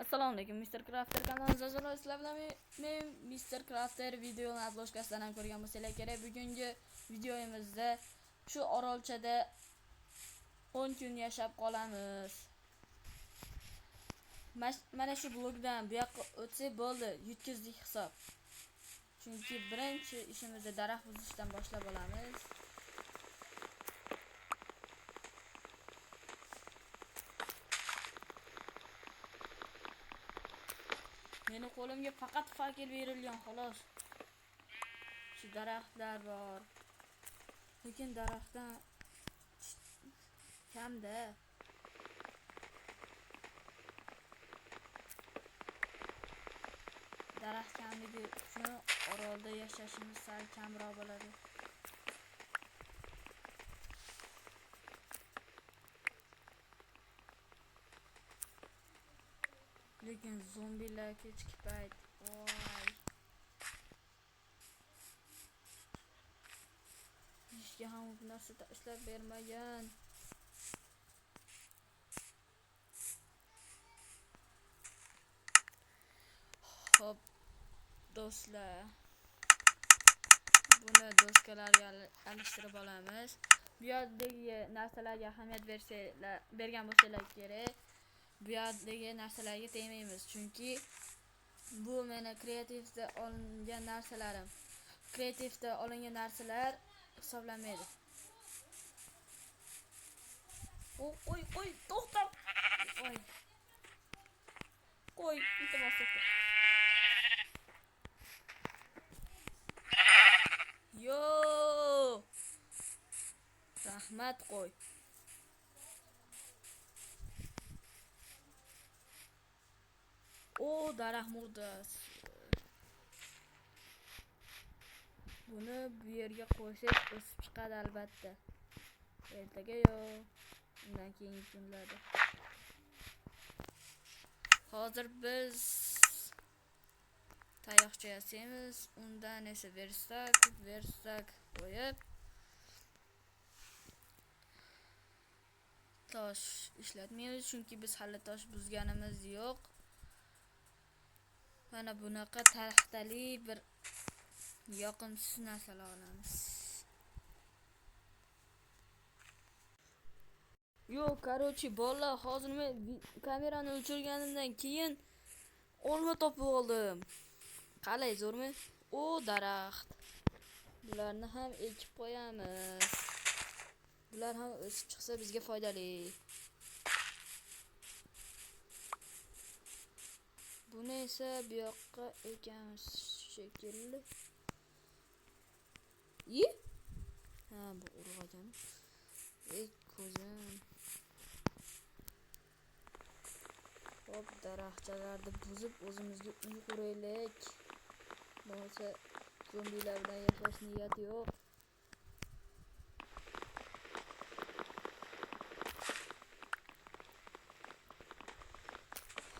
Assalomu alaykum Mr. Crafter kanalida sizlar bilan men Mr. Crafter videoni obloshkasidan ham ko'rgan bo'lsanglar kerak. Bugungi videomizda shu orolchada 10 kun yashab qolamiz. Mana shu blokdan bu yoqqa o'tsak bo'ldi, yutkizdik hisob. Chunki birinchi ishimizni daraxt buzishdan boshlab olamiz. Meni qo'limga faqat fakir berilgan xolos. Shu daraxtlar bor. Lekin daraxtdan kamda. Daraxt kamligi uchun orolda yashashimiz sal kamroq bo'ladi. Lekin zombilar kechki payt, voy. Ishga ham bu narsa tashlab bermagan. Hop, do'stlar. Buni doskalarga alishtirib olamiz. Bu yerdagi narsalarga ahamiyat bergan bo'lsalar kerak. Bu yerdagi narsalarga tegmaymiz, chunki bu meni kreativda olingan narsalarim. Kreativda olingan narsalar hisoblanmaydi. Qo'y, to'xta. Qo'y, iltimos to'xta. Yo! Rahmat qo'y. O, daraxt murdasi. Buni bu yerga qo'ysak o'sib chiqadi albatta. Ertaga yo, undan keyingi kunlarda. Hozir biz tayoqcha yasaymiz, undan esa versak qo'yib tosh ishlatmaymiz, chunki biz hali tosh buzganimiz yo'q. Mana bunaqa taxtali bir yoqimsiz narsalar olamiz. Yo'q, qarochi bolalar, hozir men kamerani o'chirganimdan keyin olma topib oldim. Qalay, zo'rmi? O, daraxt. Bularni ham ekib qo'yamiz. Bular ham o'sib chiqsa bizga foydali. Buni esa bu yoqqa ekamiz shekilli. Ha, bu urg'agan. Ko'zim. Hop, daraxtlarni buzib o'zimizga uy quraylik. Bo'lmasa zombilar bilan yashash niyati yo'q.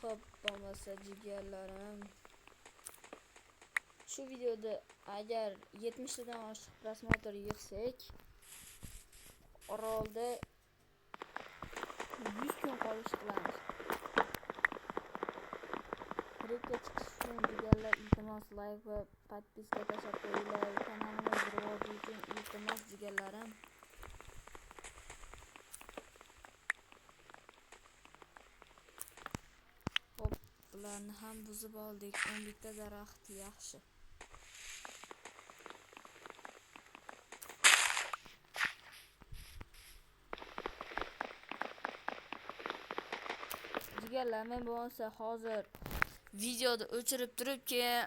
Hop, bo'lmasa jigarlarim. Shu videoda agar 70 dan oshiq prosmotr yig'sak, orolda 100 kun qolish qilamiz. Klipga chiqish uchun jigarlar iltimos like va podpiska tashlab qo'yinglar. Kanalimiz rivoji uchun iltimos jigarlarim. Hop, bularni ham buzib oldik. 11 ta daraxt yaxshi. Jigarlar, men bo'lsa hozir videoni o'chirib turib keyin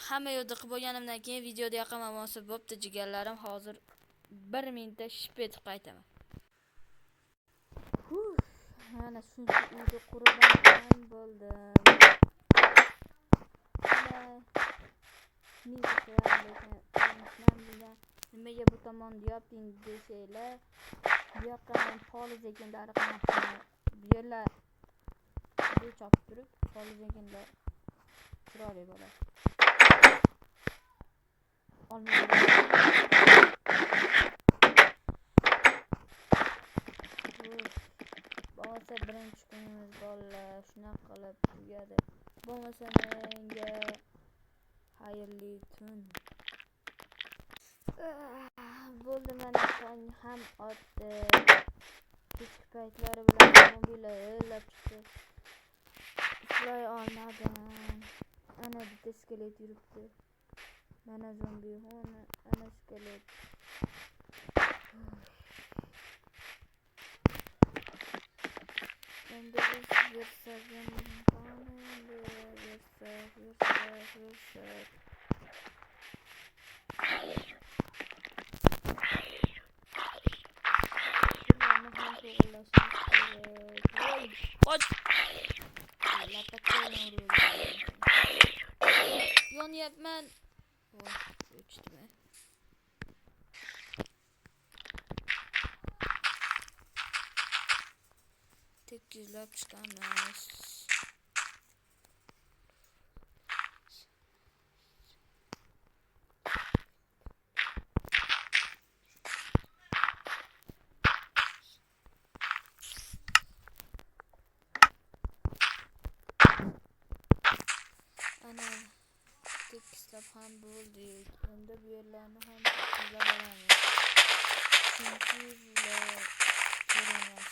hamma yo'lda qilib bo'lganimdan keyin videoda yoqaman bo'lsa bo'pti jigarlarim. Hozir 1 minutda ship etib qaytaman. Mana shuncha uyda qurgan bo'ldim. Nimaga bu tomon yoping desanglar, bu yoqqa men poliz ekinlari qilmoqchiman. Bu yerlar bu chopib turib, poliz ekinlar chiroyli bo'ladi. Bo'lmasa birinchi kunimiz bolalar shunaqa qilib tugadi. Bo'lmasa menga xayrli tun. Bo'ldi, mana tong ham otdi. Kechki paytlari bilan mobillar o'ylab chiqdi. Uxlay olmadim. Ana bitta iskelet yuribdi. Mana zombi, ana iskelet. Endi biz yursak, yursak. Qoch! Yonyapman. O'chdimi? Tekizlab chiqamiz. Ana tekizlab ham bo'ldik. Endi bu yerlarni ham tekizlab olamiz. Chunki bular kerak.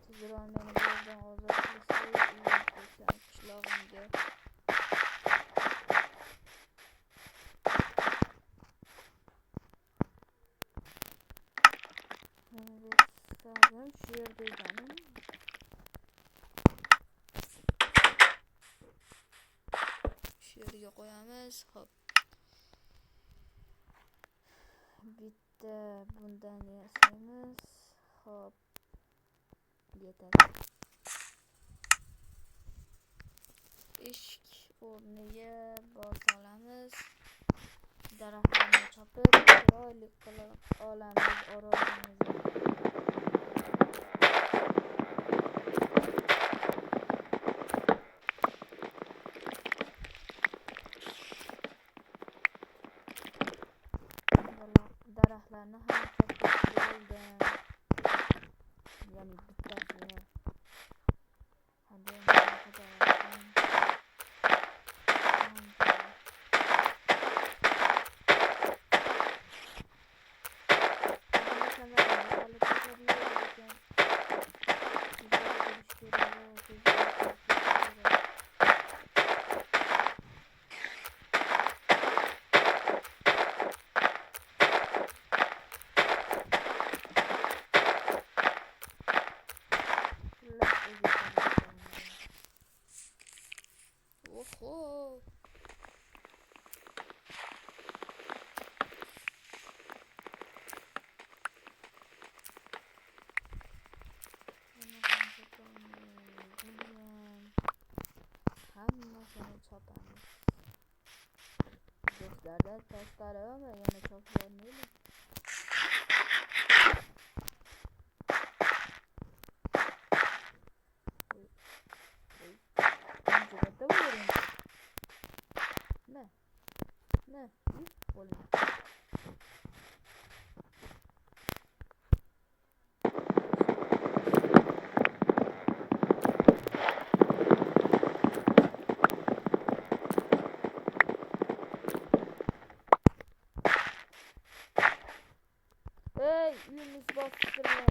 Sizlar meni bizdan ozod qilsangiz, qishlog'imga. Meni shu yerda eganim. Shu yerga qo'yamiz. Hop. Bitta bundan yasaymiz. Hop. Yetadi. Eshik o'rniga boz olamiz. Daraxtlarni chopib, chiroyli qilib olamiz orolimizni. Daraxtlarni ham chopib bo'ldim. Yani bittasini. Hadi oho. Hammasini chopamiz. Do'stlarda tashlari va yana chopib olmaydi. Ne? Boleh. Hey, Yunus bastırma.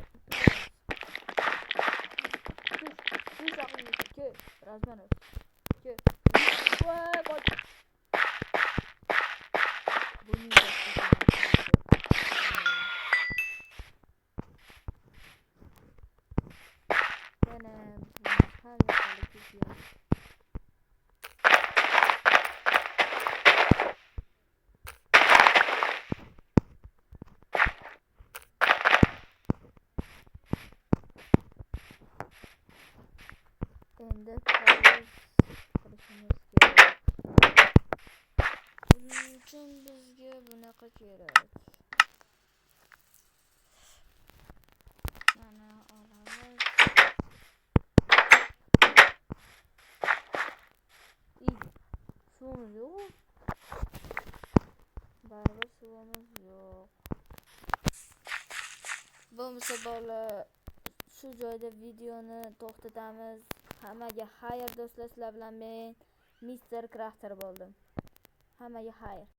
Düş aklını ki. Razman ol. Ki. Vay bak. Bunu bastırma. Benim her yakalı kızıyor. Endi qilishimiz kerak. Buning uchun bizga bunaqa kerak. suvimiz yo'q. Baribir suvimiz yo'q. Bo'lmasa bolalar, shu joyda videoni to'xtatamiz. Hammaga xayr do'stlar, sizlar bilan men Mr. Crafter bo'ldim. Hammaga xayr.